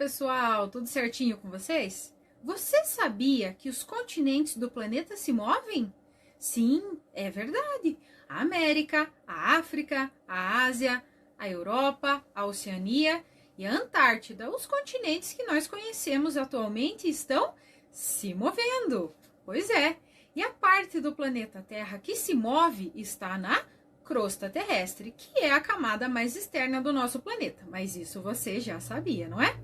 pessoal, tudo certinho com vocês? Você sabia que os continentes do planeta se movem? Sim, é verdade. A América, a África, a Ásia, a Europa, a Oceania e a Antártida, os continentes que nós conhecemos atualmente, estão se movendo. Pois é, e a parte do planeta Terra que se move está na crosta terrestre, que é a camada mais externa do nosso planeta. Mas isso você já sabia, não é?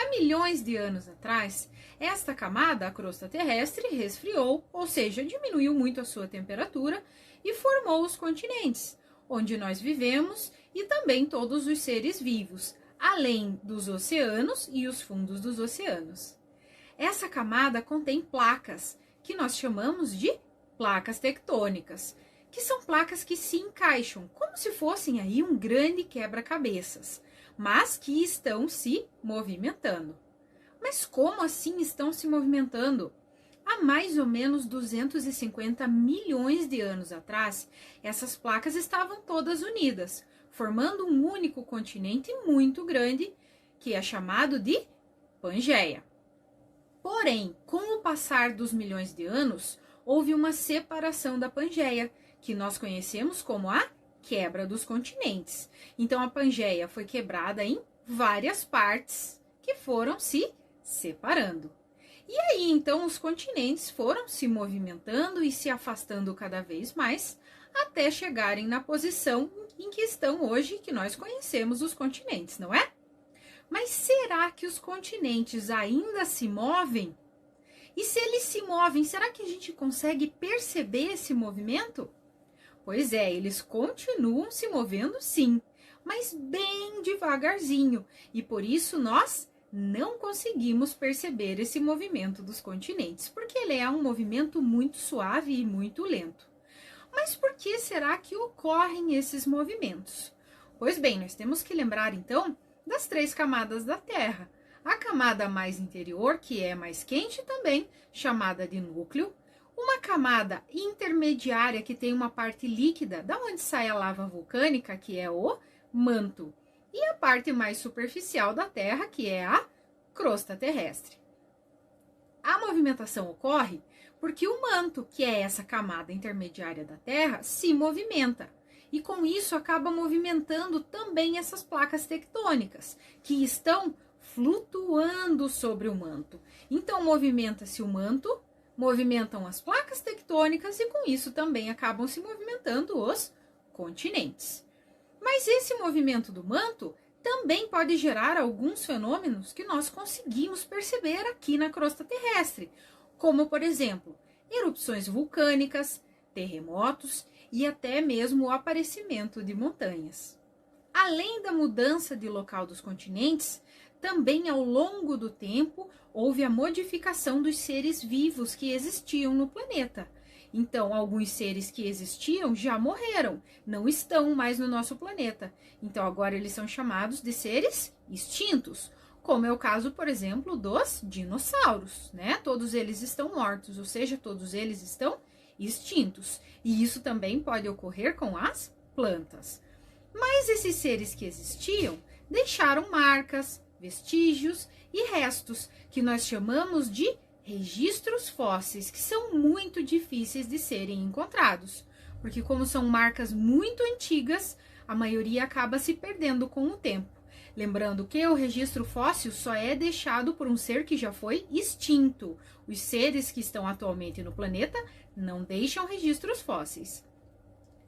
Há milhões de anos atrás, esta camada, a crosta terrestre, resfriou, ou seja, diminuiu muito a sua temperatura e formou os continentes, onde nós vivemos e também todos os seres vivos, além dos oceanos e os fundos dos oceanos. Essa camada contém placas, que nós chamamos de placas tectônicas, que são placas que se encaixam, como se fossem aí um grande quebra-cabeças, mas que estão se movimentando. Mas como assim estão se movimentando? Há mais ou menos 250 milhões de anos atrás, essas placas estavam todas unidas, formando um único continente muito grande, que é chamado de Pangeia. Porém, com o passar dos milhões de anos, houve uma separação da Pangeia, que nós conhecemos como a quebra dos continentes. Então, a Pangeia foi quebrada em várias partes que foram se separando. E aí, então, os continentes foram se movimentando e se afastando cada vez mais, até chegarem na posição em que estão hoje, que nós conhecemos os continentes, não é? Mas será que os continentes ainda se movem? E se eles se movem, será que a gente consegue perceber esse movimento? Pois é, eles continuam se movendo sim, mas bem devagarzinho, e por isso nós não conseguimos perceber esse movimento dos continentes, porque ele é um movimento muito suave e muito lento. Mas por que será que ocorrem esses movimentos? Pois bem, nós temos que lembrar então das 3 camadas da Terra. A camada mais interior, que é mais quente também, chamada de núcleo. Uma camada intermediária, que tem uma parte líquida, da onde sai a lava vulcânica, que é o manto. E a parte mais superficial da Terra, que é a crosta terrestre. A movimentação ocorre porque o manto, que é essa camada intermediária da Terra, se movimenta. E com isso acaba movimentando também essas placas tectônicas, que estão flutuando sobre o manto. Então, movimenta-se o manto, movimentam as placas tectônicas e com isso também acabam se movimentando os continentes. Mas esse movimento do manto também pode gerar alguns fenômenos que nós conseguimos perceber aqui na crosta terrestre, como, por exemplo, erupções vulcânicas, terremotos e até mesmo o aparecimento de montanhas. Além da mudança de local dos continentes, também ao longo do tempo houve a modificação dos seres vivos que existiam no planeta. Então, alguns seres que existiam já morreram, não estão mais no nosso planeta. Então, agora eles são chamados de seres extintos, como é o caso, por exemplo, dos dinossauros, né? Todos eles estão mortos, ou seja, todos eles estão extintos. E isso também pode ocorrer com as plantas. Mas esses seres que existiam deixaram marcas, vestígios e restos, que nós chamamos de registros fósseis, que são muito difíceis de serem encontrados, porque como são marcas muito antigas, a maioria acaba se perdendo com o tempo. Lembrando que o registro fóssil só é deixado por um ser que já foi extinto. Os seres que estão atualmente no planeta não deixam registros fósseis.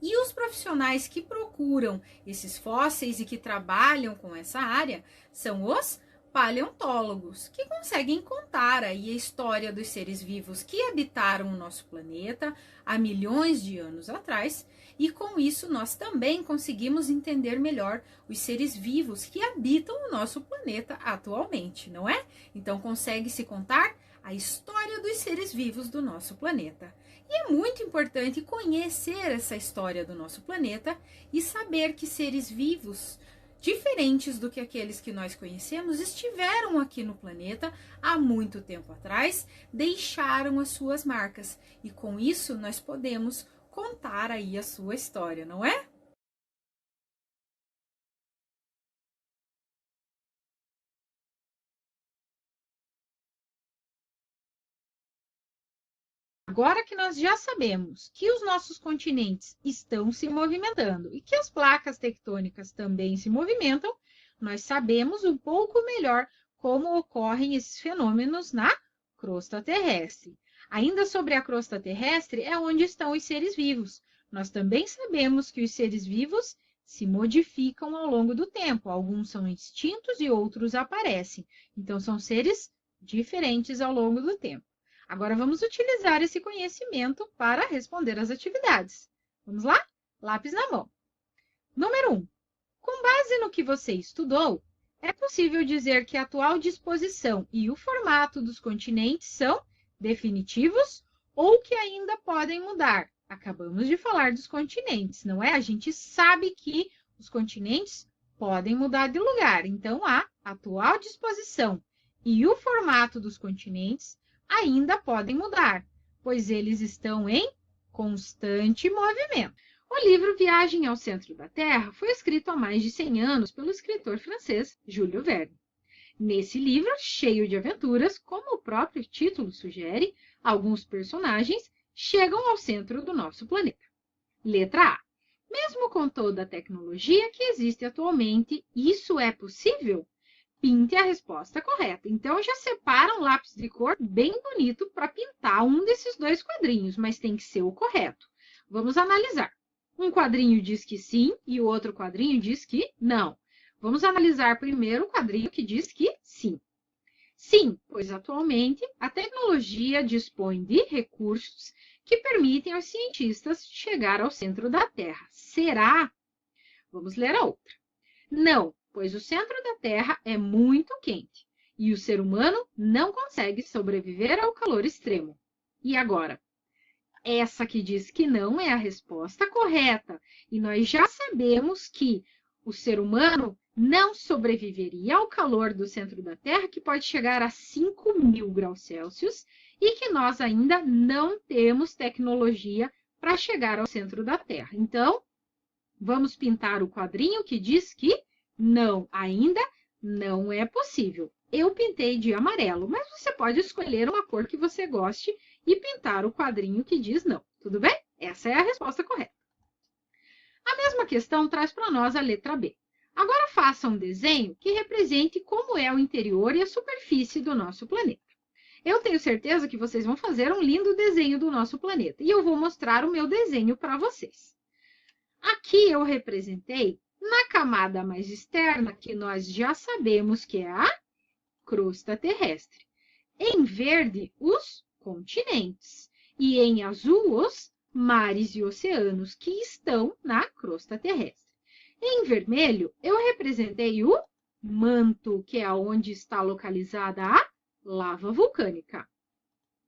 E os profissionais que procuram esses fósseis e que trabalham com essa área são os paleontólogos, que conseguem contar aí a história dos seres vivos que habitaram o nosso planeta há milhões de anos atrás, e com isso nós também conseguimos entender melhor os seres vivos que habitam o nosso planeta atualmente, não é? Então consegue-se contar a história dos seres vivos do nosso planeta. E é muito importante conhecer essa história do nosso planeta e saber que seres vivos diferentes do que aqueles que nós conhecemos estiveram aqui no planeta há muito tempo atrás, deixaram as suas marcas. E com isso nós podemos contar aí a sua história, não é? Agora que nós já sabemos que os nossos continentes estão se movimentando e que as placas tectônicas também se movimentam, nós sabemos um pouco melhor como ocorrem esses fenômenos na crosta terrestre. Ainda sobre a crosta terrestre é onde estão os seres vivos. Nós também sabemos que os seres vivos se modificam ao longo do tempo. Alguns são extintos e outros aparecem. Então, são seres diferentes ao longo do tempo. Agora, vamos utilizar esse conhecimento para responder às atividades. Vamos lá? Lápis na mão. Número 1. Com base no que você estudou, é possível dizer que a atual disposição e o formato dos continentes são definitivos ou que ainda podem mudar? Acabamos de falar dos continentes, não é? A gente sabe que os continentes podem mudar de lugar. Então, a atual disposição e o formato dos continentes ainda podem mudar, pois eles estão em constante movimento. O livro Viagem ao Centro da Terra foi escrito há mais de 100 anos pelo escritor francês Júlio Verne. Nesse livro, cheio de aventuras, como o próprio título sugere, alguns personagens chegam ao centro do nosso planeta. Letra A. Mesmo com toda a tecnologia que existe atualmente, isso é possível? Pinte a resposta correta. Então, já separa um lápis de cor bem bonito para pintar um desses dois quadrinhos, mas tem que ser o correto. Vamos analisar. Um quadrinho diz que sim e o outro quadrinho diz que não. Vamos analisar primeiro o quadrinho que diz que sim. Sim, pois atualmente a tecnologia dispõe de recursos que permitem aos cientistas chegar ao centro da Terra. Será? Vamos ler a outra. Não, pois o centro da Terra é muito quente e o ser humano não consegue sobreviver ao calor extremo. E agora? Essa que diz que não é a resposta correta. E nós já sabemos que o ser humano não sobreviveria ao calor do centro da Terra, que pode chegar a 5.000 graus Celsius, e que nós ainda não temos tecnologia para chegar ao centro da Terra. Então, vamos pintar o quadrinho que diz que não, ainda não é possível. Eu pintei de amarelo, mas você pode escolher uma cor que você goste e pintar o quadrinho que diz não. Tudo bem? Essa é a resposta correta. A mesma questão traz para nós a letra B. Agora faça um desenho que represente como é o interior e a superfície do nosso planeta. Eu tenho certeza que vocês vão fazer um lindo desenho do nosso planeta e eu vou mostrar o meu desenho para vocês. Aqui eu representei na camada mais externa, que nós já sabemos que é a crosta terrestre. Em verde, os continentes. E em azul, os mares e oceanos, que estão na crosta terrestre. Em vermelho, eu representei o manto, que é onde está localizada a lava vulcânica.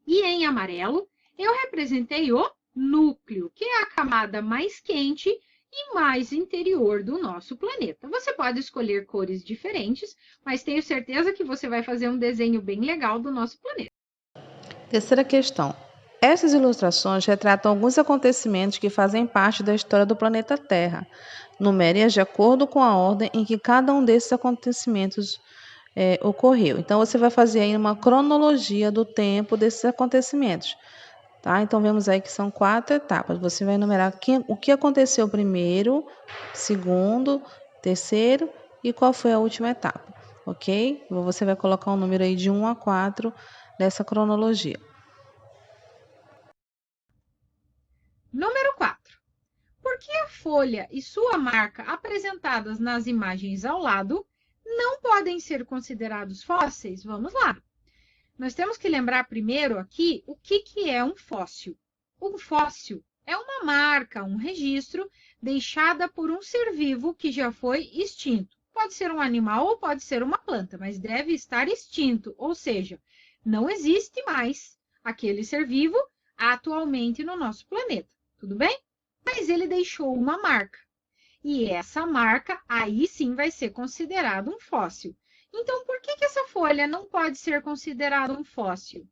E em amarelo, eu representei o núcleo, que é a camada mais quente e mais interior do nosso planeta. Você pode escolher cores diferentes, mas tenho certeza que você vai fazer um desenho bem legal do nosso planeta. Terceira questão. Essas ilustrações retratam alguns acontecimentos que fazem parte da história do planeta Terra. Numere-as de acordo com a ordem em que cada um desses acontecimentos ocorreu. Então, você vai fazer aí uma cronologia do tempo desses acontecimentos. Tá? Então, vemos aí que são 4 etapas. Você vai enumerar o que aconteceu primeiro, segundo, terceiro e qual foi a última etapa. Ok? Você vai colocar um número aí de 1 a 4 dessa cronologia. Número 4. Por que a folha e sua marca apresentadas nas imagens ao lado não podem ser considerados fósseis? Vamos lá. Nós temos que lembrar primeiro aqui o que é um fóssil. Um fóssil é uma marca, um registro deixada por um ser vivo que já foi extinto. Pode ser um animal ou pode ser uma planta, mas deve estar extinto, ou seja, não existe mais aquele ser vivo atualmente no nosso planeta. Tudo bem? Mas ele deixou uma marca. E essa marca aí sim vai ser considerado um fóssil. Então, por que essa folha não pode ser considerada um fóssil?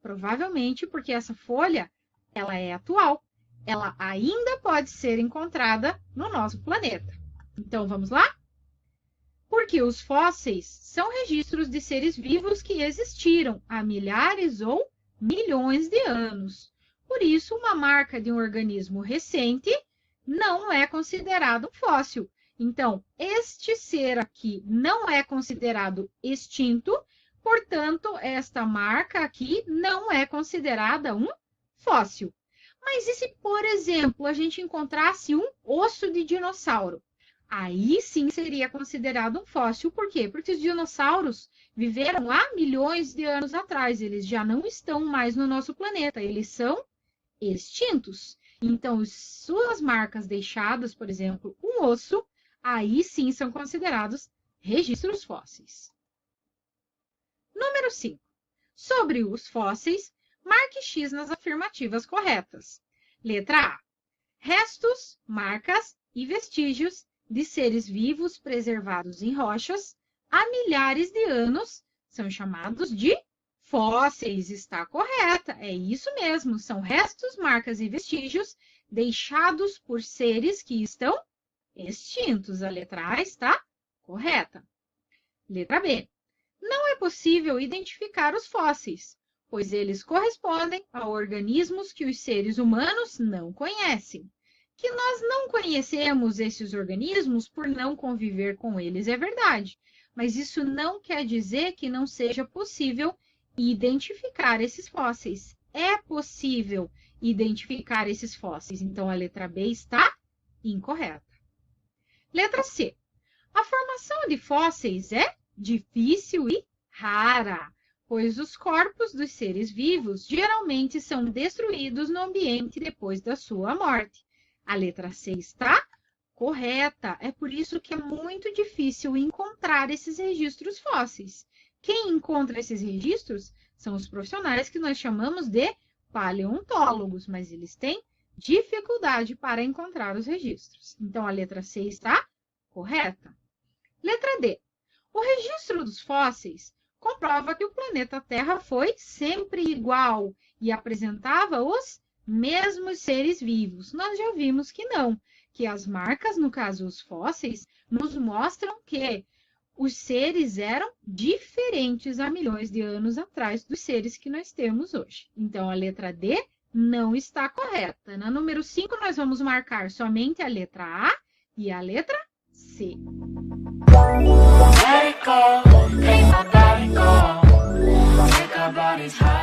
Provavelmente porque essa folha ela é atual. Ela ainda pode ser encontrada no nosso planeta. Então, vamos lá? Porque os fósseis são registros de seres vivos que existiram há milhares ou milhões de anos. Por isso, uma marca de um organismo recente não é considerado um fóssil. Então, este ser aqui não é considerado extinto, portanto, esta marca aqui não é considerada um fóssil. Mas e se, por exemplo, a gente encontrasse um osso de dinossauro? Aí sim seria considerado um fóssil. Por quê? Porque os dinossauros viveram há milhões de anos atrás. Eles já não estão mais no nosso planeta. Eles são extintos. Então, suas marcas deixadas, por exemplo, um osso, aí sim são considerados registros fósseis. Número 5. Sobre os fósseis, marque X nas afirmativas corretas. Letra A. Restos, marcas e vestígios de seres vivos preservados em rochas há milhares de anos são chamados de fósseis. Está correta, é isso mesmo. São restos, marcas e vestígios deixados por seres que estão extintos. A letra A está correta. Letra B. Não é possível identificar os fósseis, pois eles correspondem a organismos que os seres humanos não conhecem. Que nós não conhecemos esses organismos por não conviver com eles, é verdade. Mas isso não quer dizer que não seja possível identificar esses fósseis. É possível identificar esses fósseis. Então, a letra B está incorreta. Letra C. A formação de fósseis é difícil e rara, pois os corpos dos seres vivos geralmente são destruídos no ambiente depois da sua morte. A letra C está correta. É por isso que é muito difícil encontrar esses registros fósseis. Quem encontra esses registros são os profissionais que nós chamamos de paleontólogos, mas eles têm dificuldade para encontrar os registros. Então, a letra C está correta. Letra D. O registro dos fósseis comprova que o planeta Terra foi sempre igual e apresentava os mesmos seres vivos. Nós já vimos que não, que as marcas, no caso os fósseis, nos mostram que os seres eram diferentes há milhões de anos atrás dos seres que nós temos hoje. Então, a letra D não está correta. Na número 5, nós vamos marcar somente a letra A e a letra C. Let it go, make my body go, make our bodies high.